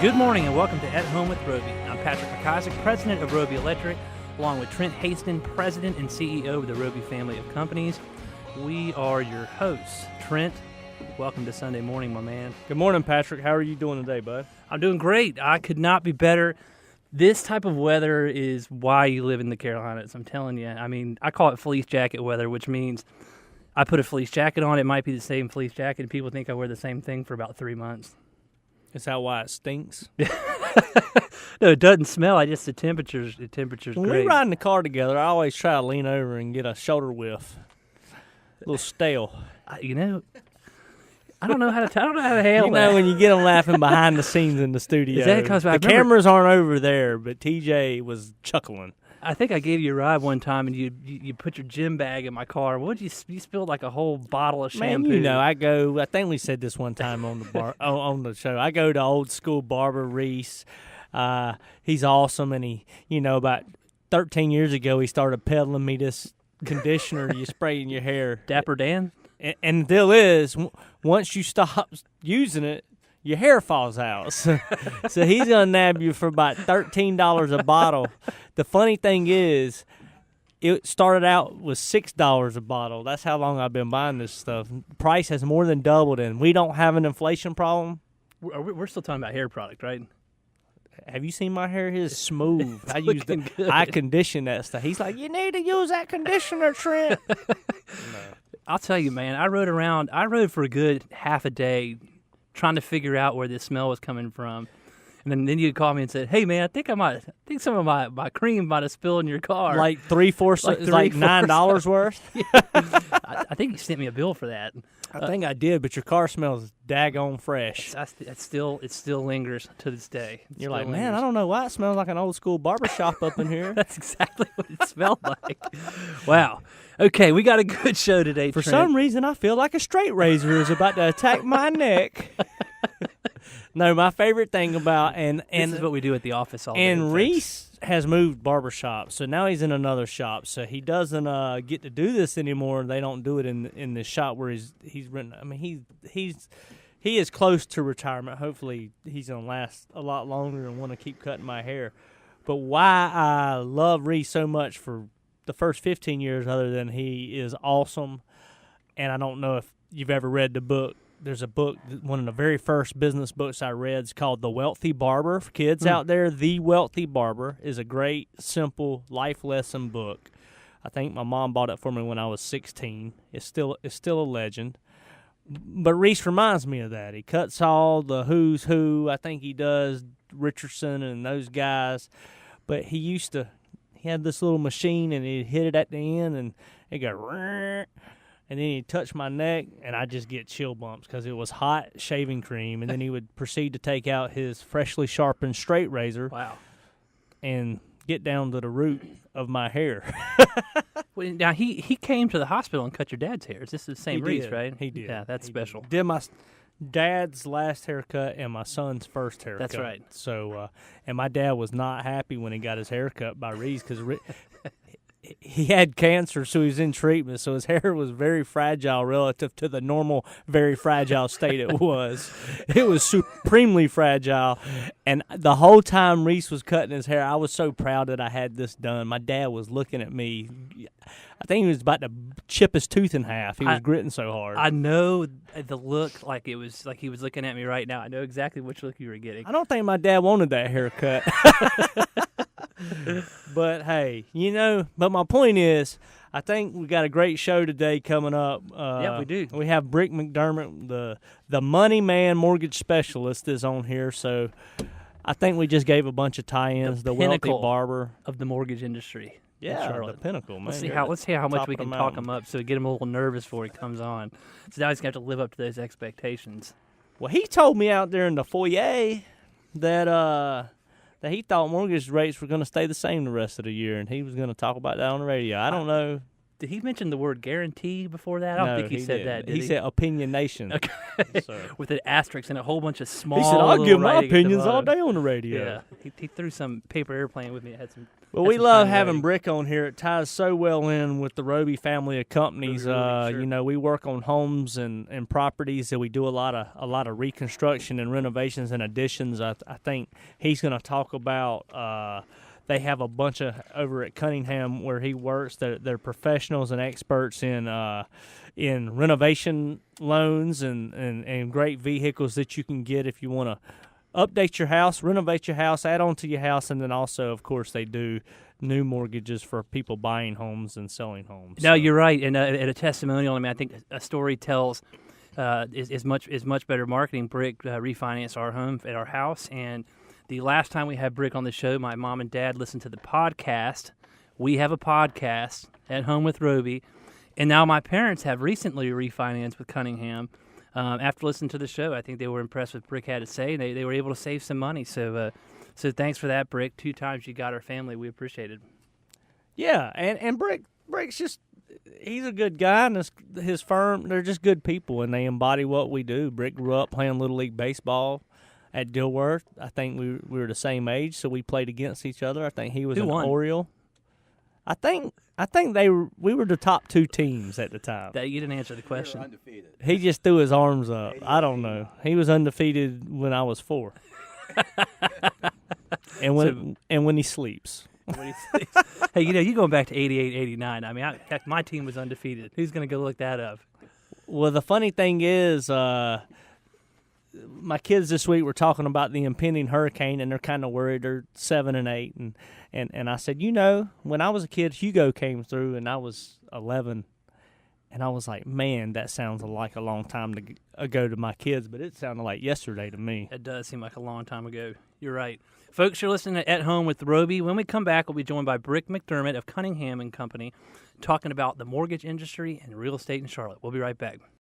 Good morning and welcome to At Home with Roby. I'm Patrick McIsaac, president of Roby Electric, along with Trent Haston, president and CEO of the Roby family of companies. We are your hosts. Trent, welcome to Sunday morning, my man. Good morning, Patrick. How are you doing today, bud? I'm doing great. I could not be better. This type of weather is why you live in the Carolinas, I'm telling you. I mean, I call it fleece jacket weather, which means I put a fleece jacket on. It might be the same fleece jacket, and people think I wear the same thing for about 3 months. Is that why it stinks? No, it doesn't smell. I just the temperature's When great. we ride in the car together, I always try to lean over and get a shoulder whiff. A little stale. I don't know how to handle You know that. when you get them laughing behind the scenes in the studio. Is that 'cause I the remember- cameras aren't over there, but TJ was chuckling. I think I gave you a ride one time, and you put your gym bag in my car. What you spilled like a whole bottle of Man, shampoo. you know, I think we said this one time on the on the show. I go to old school barber Reese. He's awesome, and he, about 13 years ago, he started peddling me this conditioner you spray in your hair. Dapper Dan. And the deal is, once you stop using it, your hair falls out. So he's going to nab you for about $13 a bottle. The funny thing is, it started out with $6 a bottle. That's how long I've been buying this stuff. Price has more than doubled, and we don't have an inflation problem. We're still talking about hair product, right? Have you seen my hair? It's smooth. Good. I condition that stuff. He's like, you need to use that conditioner, Trent. I'll tell you, man. I rode for a good half a day trying to figure out where this smell was coming from. And then you called me and said, "Hey, man, I think some of my cream might have spilled in your car." Like $3-4, like $9 worth? I think you sent me a bill for that. I think I did, but your car smells daggone fresh. It still lingers to this day. You're like, man, I don't know why it smells like an old school barbershop up in here. That's exactly what it smelled like. Wow. Okay, we got a good show today, For Trent. some reason, I feel like a straight razor is about to attack my neck. No, my favorite thing about This is what we do at the office all day. and folks. Reese has moved barbershops, so now he's in another shop. So he doesn't get to do this anymore. They don't do it in the shop where he's renting. I mean, he is close to retirement. Hopefully, he's gonna last a lot longer and want to keep cutting my hair. But why I love Reese so much for the first 15 years, other than he is awesome, and I don't know if you've ever read the book. There's a book, one of the very first business books I read is called The Wealthy Barber. For kids out there, The Wealthy Barber is a great, simple life lesson book. I think my mom bought it for me when I was 16. It's still a legend. But Reese reminds me of that. He cuts all the who's who. I think he does Richardson and those guys. But he had this little machine, and he'd hit it at the end, and it'd go, and then he'd touch my neck, and I'd just get chill bumps because it was hot shaving cream. And then he would proceed to take out his freshly sharpened straight razor and get down to the root of my hair. Well, now, he came to the hospital and cut your dad's hair. Is this the same Reese, right? He did. Yeah, that's special. Did my dad's last haircut and my son's first haircut. That's right. So, and my dad was not happy when he got his hair cut by Reese because he had cancer, so he was in treatment. So his hair was very fragile relative to the normal, very fragile state it was. It was supremely fragile. And the whole time Reese was cutting his hair, I was so proud that I had this done. My dad was looking at me. I think he was about to chip his tooth in half. He was gritting so hard. I know the look like he was looking at me right now. I know exactly which look you were getting. I don't think my dad wanted that haircut. But, hey, but my point is, I think we got a great show today coming up. Yeah, we do. We have Brick McDermott, the money man mortgage specialist, is on here. So I think we just gave a bunch of tie-ins. The Wealthy pinnacle Barber of the mortgage industry. Yeah, Charlotte. the pinnacle, man. Let's see how much we can talk him up so we get him a little nervous before he comes on. So now he's going to have to live up to those expectations. Well, he told me out there in the foyer that that he thought mortgage rates were going to stay the same the rest of the year, and he was going to talk about that on the radio. I don't know. Did he mention the word guarantee before that? I don't think he said didn't. that. Did he said opinionation. Okay. So. With an asterisk and a whole bunch of small. He said, "I'll little give my writing at the opinions all bottom." day on the radio." Yeah, he threw some paper airplane with me. It had some. Well, had we some love tiny having writing. Brick on here. It ties so well in with the Roby family of companies. Really, sure. You know, we work on homes and properties, and we do a lot of reconstruction and renovations and additions. I think he's going to talk about. They have a bunch of over at Cunningham where he works. They're professionals and experts in renovation loans and great vehicles that you can get if you want to update your house, renovate your house, add on to your house, and then also, of course, they do new mortgages for people buying homes and selling homes. No, you're right. And a testimonial. I mean, I think a story tells is much better marketing. Brick refinanced our home at our house, and the last time we had Brick on the show, my mom and dad listened to the podcast. We have a podcast at Home with Roby, and now my parents have recently refinanced with Cunningham. After listening to the show, I think they were impressed with what Brick had to say. They were able to save some money. So thanks for that, Brick. 2 times you got our family. We appreciate it. Yeah, and Brick's just he's a good guy, and his firm, they're just good people, and they embody what we do. Brick grew up playing Little League Baseball at Dilworth. I think we were the same age, so we played against each other. I think he was Who an won? Oriole. I think we were the top 2 teams at the time. That you didn't answer the They were question. undefeated. He just threw his arms up. I don't know. He was undefeated when I was 4. and when he sleeps. Hey, you going back to 88, 89. I mean, heck, my team was undefeated. Who's going to go look that up? Well, the funny thing is, my kids this week were talking about the impending hurricane, and they're kind of worried. They're 7 and 8, and I said, when I was a kid, Hugo came through, and I was 11, and I was like, man, that sounds like a long time ago to my kids, but it sounded like yesterday to me. It does seem like a long time ago. You're right. Folks, you're listening to At Home with Roby. When we come back, we'll be joined by Brick McDermott of Cunningham and Company, talking about the mortgage industry and real estate in Charlotte. We'll be right back.